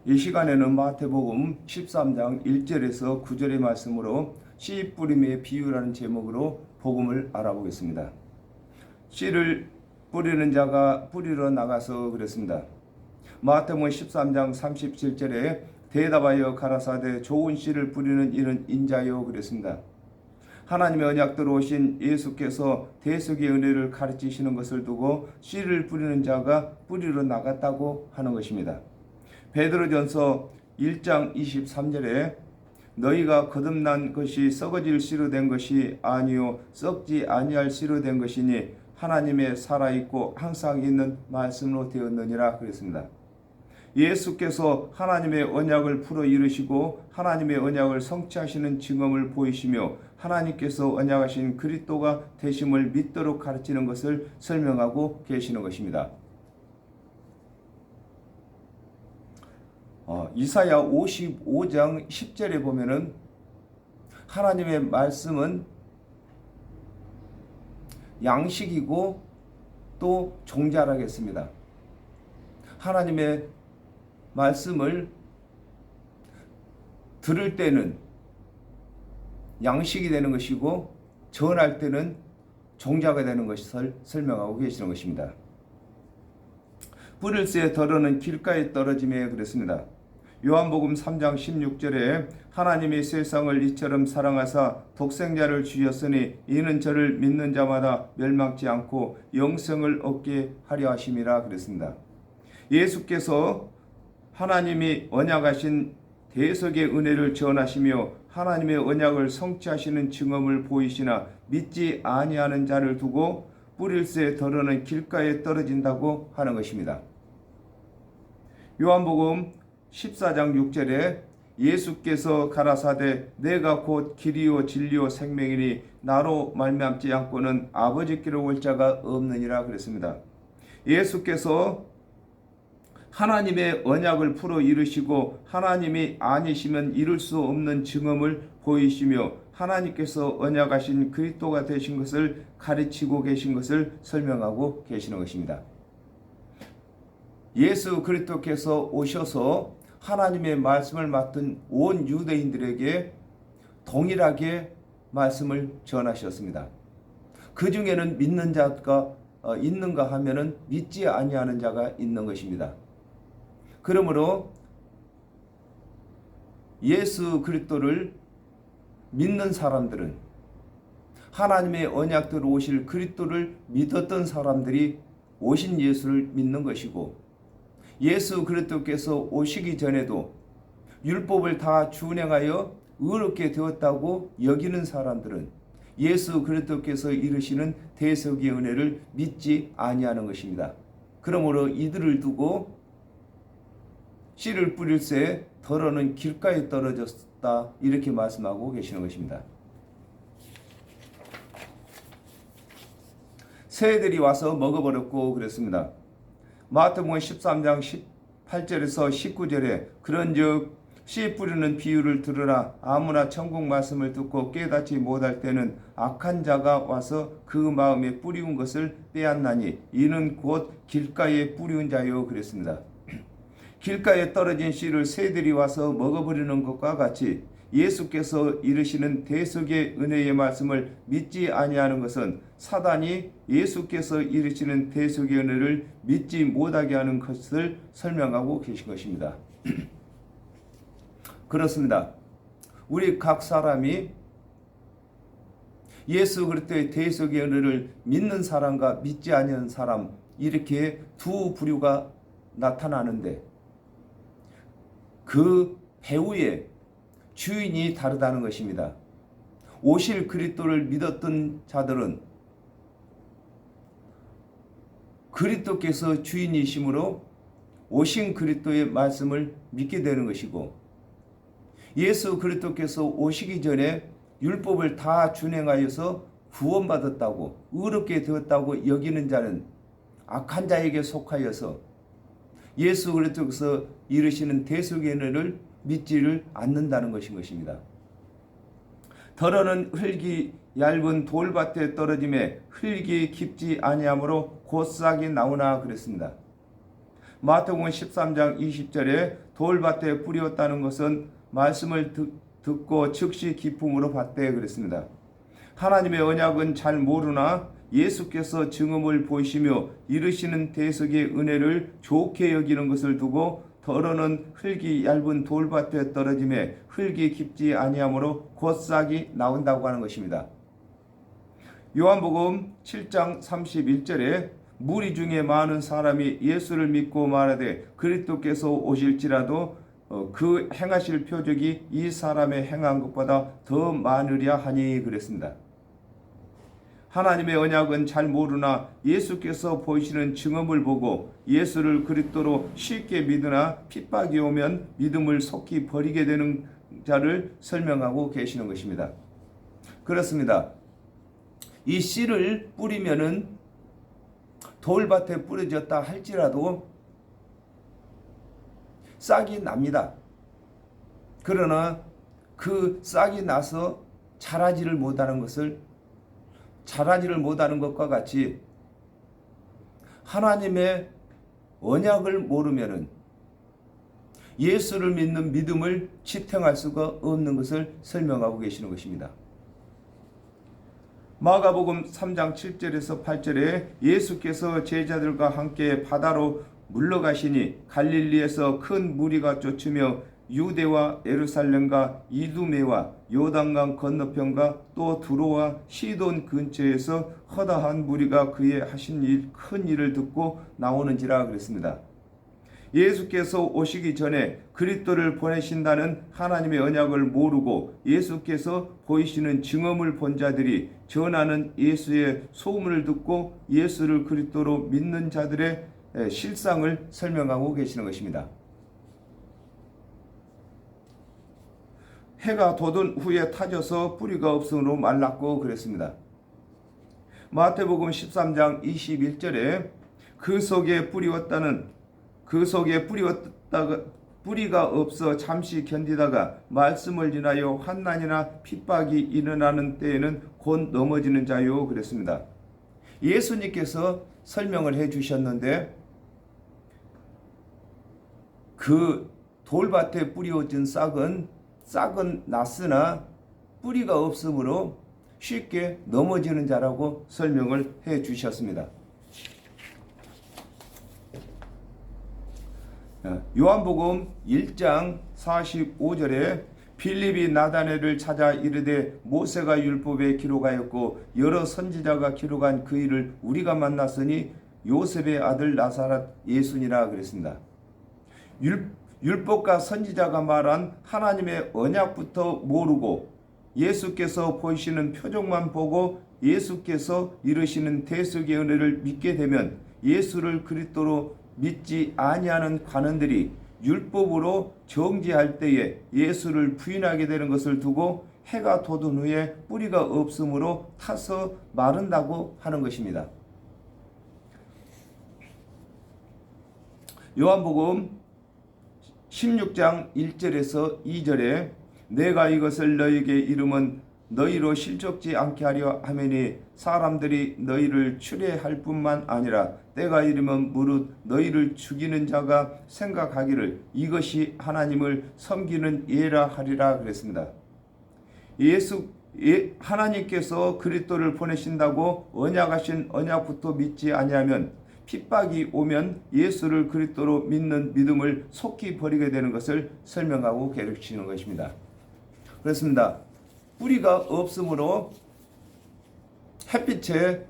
이 시간에는 마태복음 13장 1절에서 9절의 말씀으로 씨 뿌림의 비유라는 제목으로 복음을 알아보겠습니다. 씨를 뿌리는 자가 뿌리러 나가서 그랬습니다. 마태복음 13장 37절에 대답하여 가라사대 좋은 씨를 뿌리는 이는 인자요 그랬습니다. 하나님의 언약대로 오신 예수께서 대속의 은혜를 가르치시는 것을 두고 씨를 뿌리는 자가 뿌리러 나갔다고 하는 것입니다. 베드로전서 1장 23절에 너희가 거듭난 것이 썩어질 씨로 된 것이 아니요 썩지 아니할 씨로 된 것이니 하나님의 살아있고 항상 있는 말씀으로 되었느니라 그랬습니다. 예수께서 하나님의 언약을 풀어 이루시고 하나님의 언약을 성취하시는 증언을 보이시며 하나님께서 언약하신 그리스도가 되심을 믿도록 가르치는 것을 설명하고 계시는 것입니다. 이사야 55장 10절에 보면은 하나님의 말씀은 양식이고 또 종자라겠습니다. 하나님의 말씀을 들을 때는 양식이 되는 것이고 전할 때는 종자가 되는 것을 설명하고 계시는 것입니다. 뿌릴새 덜어는 길가에 떨어짐에 그랬습니다. 요한복음 3장 16절에 하나님이 세상을 이처럼 사랑하사 독생자를 주셨으니 이는 저를 믿는 자마다 멸망치 않고 영생을 얻게 하려 하심이라 그랬습니다. 예수께서 하나님이 언약하신 대속의 은혜를 전하시며 하나님의 언약을 성취하시는 증언을 보이시나 믿지 아니하는 자를 두고 뿌릴새 덜어는 길가에 떨어진다고 하는 것입니다. 요한복음 14장 6절에 예수께서 가라사대 내가 곧 길이요 진리요 생명이니 나로 말미암지 않고는 아버지께로 올 자가 없느니라 그랬습니다. 예수께서 하나님의 언약을 풀어 이루시고 하나님이 아니시면 이룰 수 없는 증언을 보이시며 하나님께서 언약하신 그리스도가 되신 것을 가르치고 계신 것을 설명하고 계시는 것입니다. 예수 그리스도께서 오셔서 하나님의 말씀을 맡은 온 유대인들에게 동일하게 말씀을 전하셨습니다. 그 중에는 믿는 자가 있는가 하면은 믿지 아니하는 자가 있는 것입니다. 그러므로 예수 그리스도를 믿는 사람들은 하나님의 언약대로 오실 그리스도를 믿었던 사람들이 오신 예수를 믿는 것이고 예수 그리스도께서 오시기 전에도 율법을 다 준행하여 의롭게 되었다고 여기는 사람들은 예수 그리스도께서 이루시는 대속의 은혜를 믿지 아니하는 것입니다. 그러므로 이들을 두고 씨를 뿌릴새 덜어는 길가에 떨어졌다 이렇게 말씀하고 계시는 것입니다. 새들이 와서 먹어버렸고 그랬습니다. 마태복음 13장 18절에서 19절에 그런즉 씨 뿌리는 비유를 들으라. 아무나 천국 말씀을 듣고 깨닫지 못할 때는 악한 자가 와서 그 마음에 뿌리운 것을 빼앗나니 이는 곧 길가에 뿌리운 자요 그랬습니다. 길가에 떨어진 씨를 새들이 와서 먹어버리는 것과 같이 예수께서 이르시는 대속의 은혜의 말씀을 믿지 아니하는 것은 사단이 예수께서 이르시는 대속의 은혜를 믿지 못하게 하는 것을 설명하고 계신 것입니다. 그렇습니다. 우리 각 사람이 예수 그리스도의 대속의 은혜를 믿는 사람과 믿지 아니하는 사람 이렇게 두 부류가 나타나는데 그 배후에 주인이 다르다는 것입니다. 오실 그리스도를 믿었던 자들은 그리스도께서 주인이시므로 오신 그리스도의 말씀을 믿게 되는 것이고 예수 그리스도께서 오시기 전에 율법을 다 준행하여서 구원받았다고 의롭게 되었다고 여기는 자는 악한 자에게 속하여서 예수 그리스도께서 이루시는 대속의 은혜를 믿지를 않는다는 것입니다. 덜어는 흙이 얇은 돌밭에 떨어짐에 흙이 깊지 아니하므로 곧 싹이 나오나 그랬습니다. 마태복음 13장 20절에 돌밭에 뿌렸다는 것은 말씀을 듣고 즉시 기쁨으로 받되 그랬습니다. 하나님의 언약은 잘 모르나 예수께서 증언을 보이시며 이르시는 대속의 은혜를 좋게 여기는 것을 두고 더러는 흙이 얇은 돌밭에 떨어짐에 흙이 깊지 아니하므로 곧 싹이 나온다고 하는 것입니다. 요한복음 7장 31절에 무리 중에 많은 사람이 예수를 믿고 말하되 그리스도께서 오실지라도 그 행하실 표적이 이 사람의 행한 것보다 더 많으랴 하니 그랬습니다. 하나님의 언약은 잘 모르나 예수께서 보이시는 증언을 보고 예수를 그리스도로 쉽게 믿으나 핍박이 오면 믿음을 속히 버리게 되는 자를 설명하고 계시는 것입니다. 그렇습니다. 이 씨를 뿌리면은 돌밭에 뿌려졌다 할지라도 싹이 납니다. 그러나 그 싹이 나서 자라지를 못하는 것과 같이 하나님의 언약을 모르면은 예수를 믿는 믿음을 지탱할 수가 없는 것을 설명하고 계시는 것입니다. 마가복음 3장 7절에서 8절에 예수께서 제자들과 함께 바다로 물러가시니 갈릴리에서 큰 무리가 쫓으며 유대와 예루살렘과 이두메와 요단강 건너편과 또 두로와 시돈 근처에서 허다한 무리가 그의 하신 큰 일을 듣고 나오는지라 그랬습니다. 예수께서 오시기 전에 그리스도를 보내신다는 하나님의 언약을 모르고 예수께서 보이시는 증언을 본 자들이 전하는 예수의 소문을 듣고 예수를 그리스도로 믿는 자들의 실상을 설명하고 계시는 것입니다. 해가 돋은 후에 타져서 뿌리가 없으므로 말랐고 그랬습니다. 마태복음 13장 21절에 그 속에 뿌리가 없어 잠시 견디다가 말씀을 인하여 환난이나 핍박이 일어나는 때에는 곧 넘어지는 자요 그랬습니다. 예수님께서 설명을 해 주셨는데 그 돌밭에 뿌려진 싹은 났으나 뿌리가 없으므로 쉽게 넘어지는 자라고 설명을 해 주셨습니다. 요한복음 1장 45절에 빌립이 나다네를 찾아 이르되 모세가 율법에 기록하였고 여러 선지자가 기록한 그 일을 우리가 만났으니 요셉의 아들 나사렛 예수니라 그랬습니다. 율법과 선지자가 말한 하나님의 언약부터 모르고 예수께서 보이시는 표적만 보고 예수께서 이루시는 대속의 은혜를 믿게 되면 예수를 그리스도로 믿지 아니하는 관원들이 율법으로 정죄할 때에 예수를 부인하게 되는 것을 두고 해가 돋은 후에 뿌리가 없으므로 타서 마른다고 하는 것입니다. 요한복음 16장 1절에서 2절에 내가 이것을 너희에게 이름은 너희로 실족지 않게 하려 하매니 사람들이 너희를 추례할 뿐만 아니라 때가 이르면 무릇 너희를 죽이는 자가 생각하기를 이것이 하나님을 섬기는 예라 하리라 그랬습니다. 하나님께서 그리스도를 보내신다고 언약하신 언약부터 믿지 아니하면 핍박이 오면 예수를 그리스도로 믿는 믿음을 속히 버리게 되는 것을 설명하고 가르치는 것입니다. 그렇습니다. 뿌리가 없으므로 햇빛에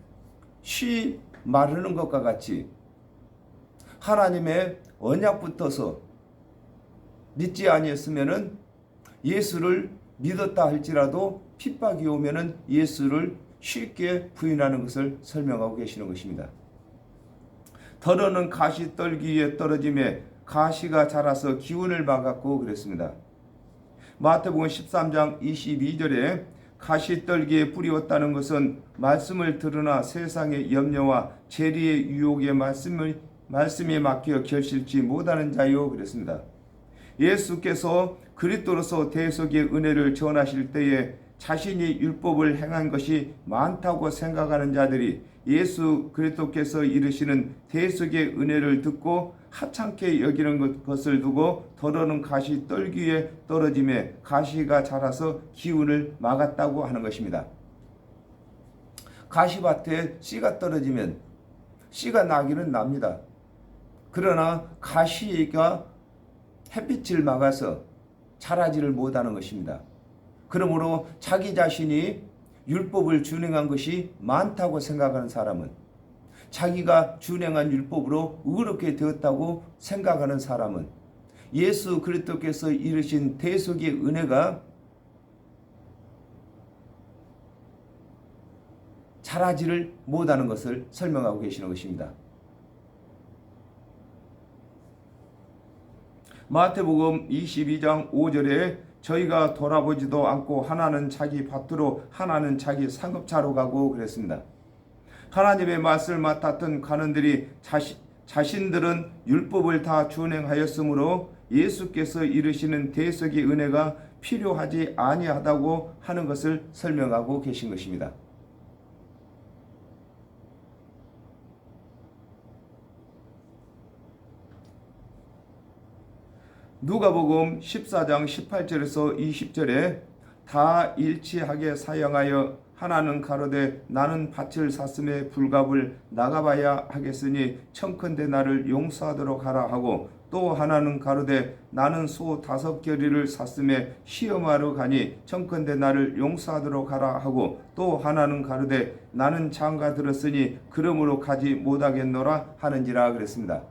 쉬 마르는 것과 같이 하나님의 언약부터서 믿지 아니했으면은 예수를 믿었다 할지라도 핍박이 오면은 예수를 쉽게 부인하는 것을 설명하고 계시는 것입니다. 더러는 가시떨기에 떨어짐에 가시가 자라서 기운을 막았고 그랬습니다. 마태복음 13장 22절에 가시떨기에 뿌리었다는 것은 말씀을 들으나 세상의 염려와 재리의 유혹에 말씀에 맡겨 결실치 못하는 자요 그랬습니다. 예수께서 그리스도로서 대속의 은혜를 전하실 때에 자신이 율법을 행한 것이 많다고 생각하는 자들이 예수 그리스도께서 이르시는 대속의 은혜를 듣고 하찮게 여기는 것을 두고 더러는 가시 떨기에 떨어짐에 가시가 자라서 기운을 막았다고 하는 것입니다. 가시밭에 씨가 떨어지면 씨가 나기는 납니다. 그러나 가시가 햇빛을 막아서 자라지를 못하는 것입니다. 그러므로 자기 자신이 율법을 준행한 것이 많다고 생각하는 사람은, 자기가 준행한 율법으로 의롭게 되었다고 생각하는 사람은 예수 그리스도께서 이르신 대속의 은혜가 자라지를 못하는 것을 설명하고 계시는 것입니다. 마태복음 22장 5절에 저희가 돌아보지도 않고 하나는 자기 밭으로 하나는 자기 상급차로 가고 그랬습니다. 하나님의 말씀을 맡았던 관원들이 자신들은 율법을 다 준행하였으므로 예수께서 이르시는 대속의 은혜가 필요하지 아니하다고 하는 것을 설명하고 계신 것입니다. 누가복음 14장 18절에서 20절에 다 일치하게 사용하여 하나는 가로되 나는 밭을 샀음에 불갑을 나가봐야 하겠으니 청컨대 나를 용서하도록 하라 하고, 또 하나는 가로되 나는 소 5겨리를 샀음에 시험하러 가니 청컨대 나를 용서하도록 하라 하고, 또 하나는 가로되 나는 장가 들었으니 그러므로 가지 못하겠노라 하는지라 그랬습니다.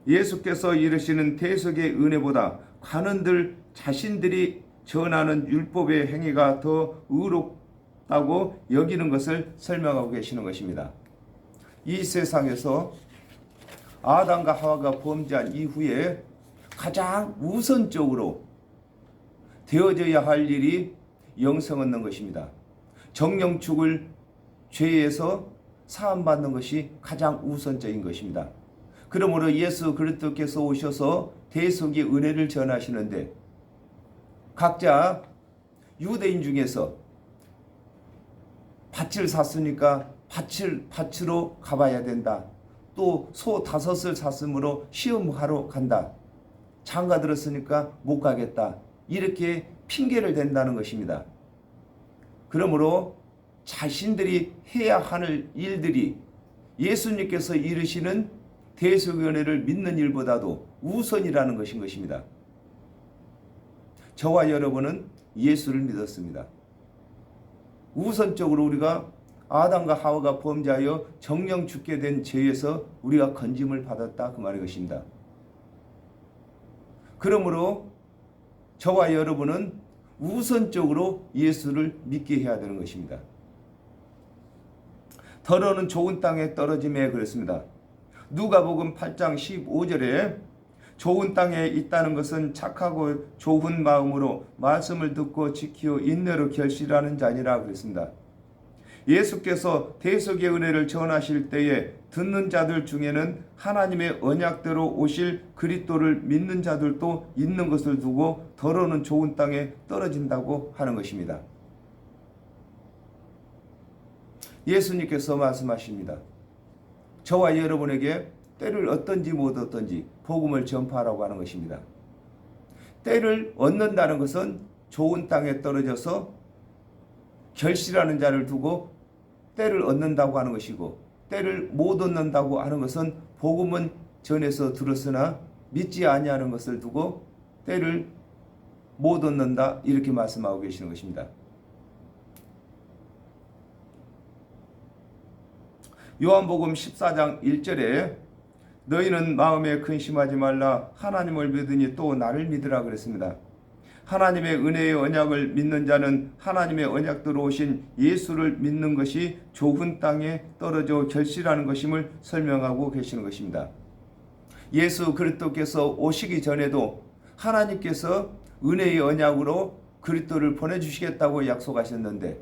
예수께서 이르시는 대속의 은혜보다 관원들 자신들이 전하는 율법의 행위가 더 의롭다고 여기는 것을 설명하고 계시는 것입니다. 이 세상에서 아담과 하와가 범죄한 이후에 가장 우선적으로 되어져야 할 일이 영생 얻는 것입니다. 정령 죽을 죄에서 사함받는 것이 가장 우선적인 것입니다. 그러므로 예수 그리스도께서 오셔서 대속의 은혜를 전하시는데, 각자 유대인 중에서 밭을 샀으니까 밭으로 가봐야 된다. 또 소 5을 샀으므로 시험하러 간다. 장가 들었으니까 못 가겠다. 이렇게 핑계를 댄다는 것입니다. 그러므로 자신들이 해야 하는 일들이 예수님께서 이르시는 대속의 은혜를 믿는 일보다도 우선이라는 것인 것입니다. 저와 여러분은 예수를 믿었습니다. 우선적으로 우리가 아담과 하와가 범죄하여 정령 죽게 된 죄에서 우리가 건짐을 받았다, 그 말인 것입니다. 그러므로 저와 여러분은 우선적으로 예수를 믿게 해야 되는 것입니다. 더러는 좋은 땅에 떨어짐에 그랬습니다. 누가복음 8장 15절에 좋은 땅에 있다는 것은 착하고 좋은 마음으로 말씀을 듣고 지키어 인내로 결실하는 자니라 그랬습니다. 예수께서 대속의 은혜를 전하실 때에 듣는 자들 중에는 하나님의 언약대로 오실 그리스도를 믿는 자들도 있는 것을 두고 더러는 좋은 땅에 떨어진다고 하는 것입니다. 예수님께서 말씀하십니다. 저와 여러분에게 때를 얻든지 못 얻든지 복음을 전파하라고 하는 것입니다. 때를 얻는다는 것은 좋은 땅에 떨어져서 결실하는 자를 두고 때를 얻는다고 하는 것이고, 때를 못 얻는다고 하는 것은 복음은 전에서 들었으나 믿지 아니하는 것을 두고 때를 못 얻는다, 이렇게 말씀하고 계시는 것입니다. 요한복음 14장 1절에 너희는 마음에 근심하지 말라, 하나님을 믿으니 또 나를 믿으라 그랬습니다. 하나님의 은혜의 언약을 믿는 자는 하나님의 언약대로 오신 예수를 믿는 것이 좋은 땅에 떨어져 결실하는 것임을 설명하고 계시는 것입니다. 예수 그리스도께서 오시기 전에도 하나님께서 은혜의 언약으로 그리스도를 보내주시겠다고 약속하셨는데,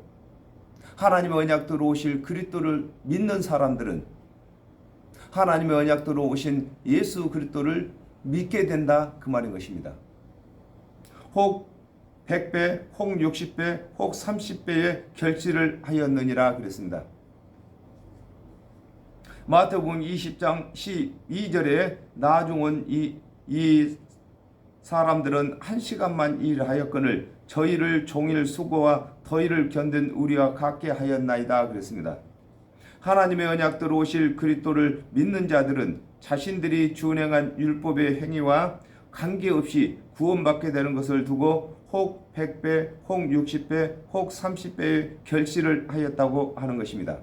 하나님의 언약대로 오실 그리스도를 믿는 사람들은 하나님의 언약대로 오신 예수 그리스도를 믿게 된다, 그 말인 것입니다. 혹 100배, 혹 60배, 혹 30배의 결실을 하였느니라 그랬습니다. 마태복음 20장 12절에 나중은 이 사람들은 1시간만 일하였거늘 저희를 종일 수고와 더위를 견딘 우리와 같게 하였나이다 그랬습니다. 하나님의 언약대로 오실 그리스도를 믿는 자들은 자신들이 준행한 율법의 행위와 관계없이 구원받게 되는 것을 두고 혹 100배, 혹 60배, 혹 30배의 결실을 하였다고 하는 것입니다.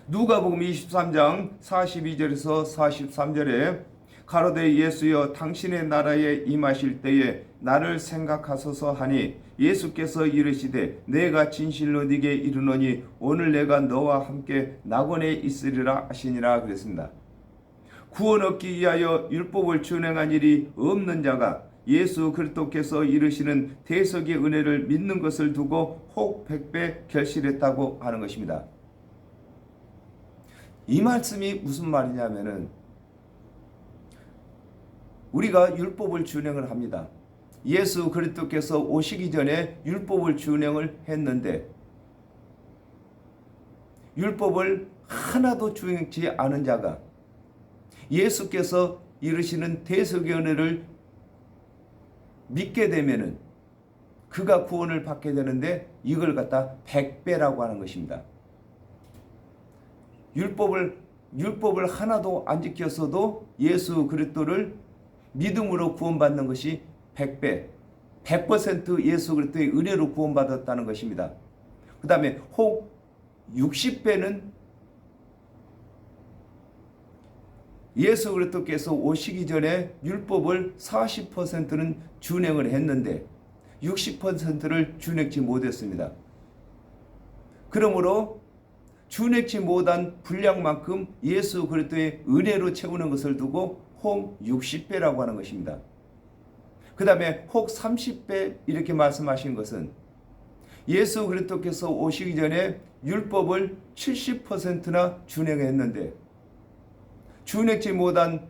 누가복음 23장 42절에서 43절에 가로되 예수여 당신의 나라에 임하실 때에 나를 생각하소서 하니 예수께서 이르시되 내가 진실로 네게 이르노니 오늘 내가 너와 함께 낙원에 있으리라 하시니라 그랬습니다. 구원 얻기 위하여 율법을 준행한 일이 없는 자가 예수 그리스도께서 이르시는 대속의 은혜를 믿는 것을 두고 혹 100배 결실했다고 하는 것입니다. 이 말씀이 무슨 말이냐면은 우리가 율법을 준행을 합니다. 예수 그리스도께서 오시기 전에 율법을 준행을 했는데 율법을 하나도 준행치 않은 자가 예수께서 이르시는 대속의 은혜를 믿게 되면은 그가 구원을 받게 되는데 이걸 갖다 100배라고 하는 것입니다. 율법을 하나도 안 지켰어도 예수 그리스도를 믿음으로 구원받는 것이 100배, 100% 예수 그리스도의 은혜로 구원받았다는 것입니다. 그 다음에 혹 60배는 예수 그리스도께서 오시기 전에 율법을 40%는 준행을 했는데 60%를 준행치 못했습니다. 그러므로 준행치 못한 분량만큼 예수 그리스도의 은혜로 채우는 것을 두고 혹 60배라고 하는 것입니다. 그 다음에 혹 30배 이렇게 말씀하신 것은 예수 그리스도께서 오시기 전에 율법을 70%나 준행했는데 준행치 못한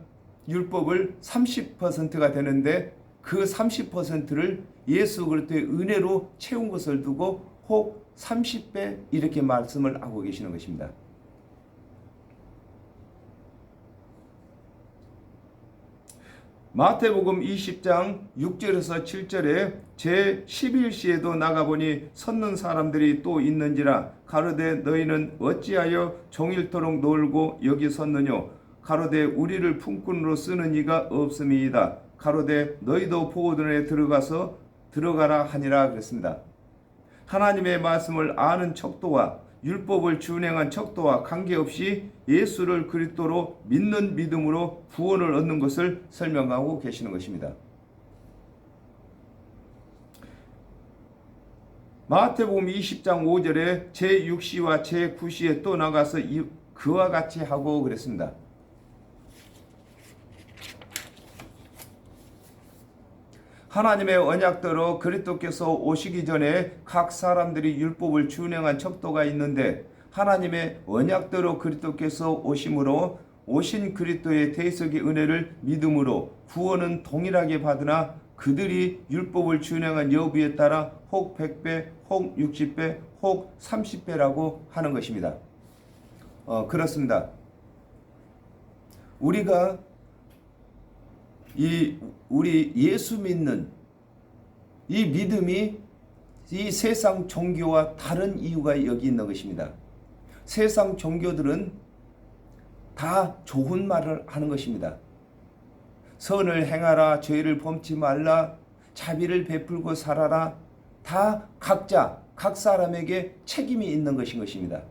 율법을 30%가 되는데 그 30%를 예수 그리스도의 은혜로 채운 것을 두고 혹 30배 이렇게 말씀을 하고 계시는 것입니다. 마태복음 20장 6절에서 7절에 제11시에도 나가보니 섰는 사람들이 또 있는지라 가로되 너희는 어찌하여 종일토록 놀고 여기 섰느뇨 가로되 우리를 품꾼으로 쓰는 이가 없음이이다 가로되 너희도 보호전에 들어가라 하니라 그랬습니다. 하나님의 말씀을 아는 척도와 율법을 준행한 척도와 관계없이 예수를 그리스도로 믿는 믿음으로 구원을 얻는 것을 설명하고 계시는 것입니다. 마태복음 20장 5절에 제6시와 제9시에 또 나가서 그와 같이 하고 그랬습니다. 하나님의 언약대로 그리스도께서 오시기 전에 각 사람들이 율법을 준행한 척도가 있는데 하나님의 언약대로 그리스도께서 오심으로 오신 그리스도의 대속의 은혜를 믿음으로 구원은 동일하게 받으나 그들이 율법을 준행한 여부에 따라 혹 100배, 혹 60배, 혹 30배라고 하는 것입니다. 그렇습니다. 우리가 우리 예수 믿는 이 믿음이 이 세상 종교와 다른 이유가 여기 있는 것입니다. 세상 종교들은 다 좋은 말을 하는 것입니다. 선을 행하라, 죄를 범치 말라, 자비를 베풀고 살아라. 다 각자 각 사람에게 책임이 있는 것입니다.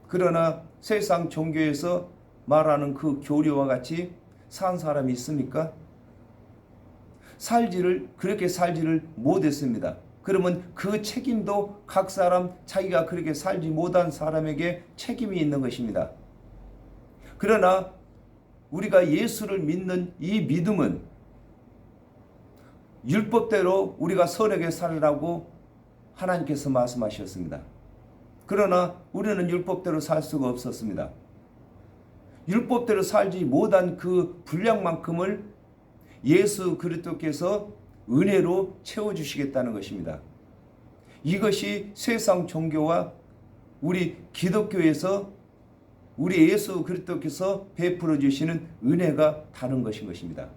그러나 세상 종교에서 말하는 그 교리와 같이 산 사람이 있습니까? 그렇게 살지를 못했습니다. 그러면 그 책임도 각 사람 자기가 그렇게 살지 못한 사람에게 책임이 있는 것입니다. 그러나 우리가 예수를 믿는 이 믿음은 율법대로 우리가 선하게 살라고 하나님께서 말씀하셨습니다. 그러나 우리는 율법대로 살 수가 없었습니다. 율법대로 살지 못한 그 분량만큼을 예수 그리스도께서 은혜로 채워주시겠다는 것입니다. 이것이 세상 종교와 우리 기독교에서 우리 예수 그리스도께서 베풀어 주시는 은혜가 다른 것인 것입니다.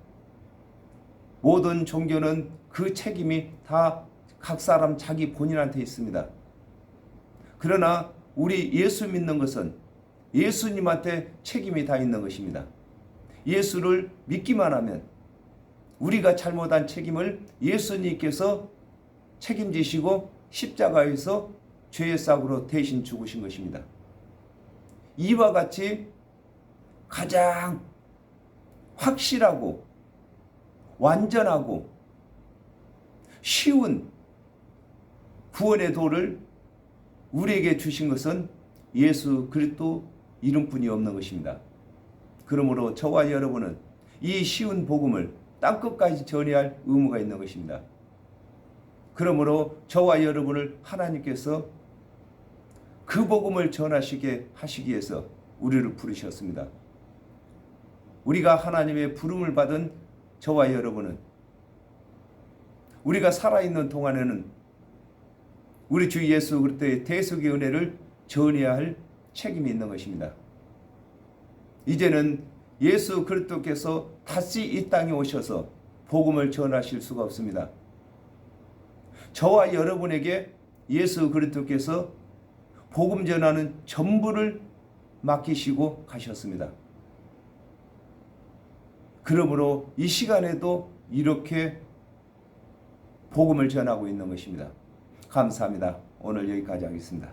모든 종교는 그 책임이 다 각 사람 자기 본인한테 있습니다. 그러나 우리 예수 믿는 것은 예수님한테 책임이 다 있는 것입니다. 예수를 믿기만 하면 우리가 잘못한 책임을 예수님께서 책임지시고 십자가에서 죄의 싹으로 대신 죽으신 것입니다. 이와 같이 가장 확실하고 완전하고 쉬운 구원의 도를 우리에게 주신 것은 예수 그리스도 이름뿐이 없는 것입니다. 그러므로 저와 여러분은 이 쉬운 복음을 땅끝까지 전해야 할 의무가 있는 것입니다. 그러므로 저와 여러분을 하나님께서 그 복음을 전하시게 하시기 위해서 우리를 부르셨습니다. 우리가 하나님의 부름을 받은 저와 여러분은 우리가 살아있는 동안에는 우리 주 예수 그리스도의 대속의 은혜를 전해야 할 책임이 있는 것입니다. 이제는 예수 그리스도께서 다시 이 땅에 오셔서 복음을 전하실 수가 없습니다. 저와 여러분에게 예수 그리스도께서 복음 전하는 전부를 맡기시고 가셨습니다. 그러므로 이 시간에도 이렇게 복음을 전하고 있는 것입니다. 감사합니다. 오늘 여기까지 하겠습니다.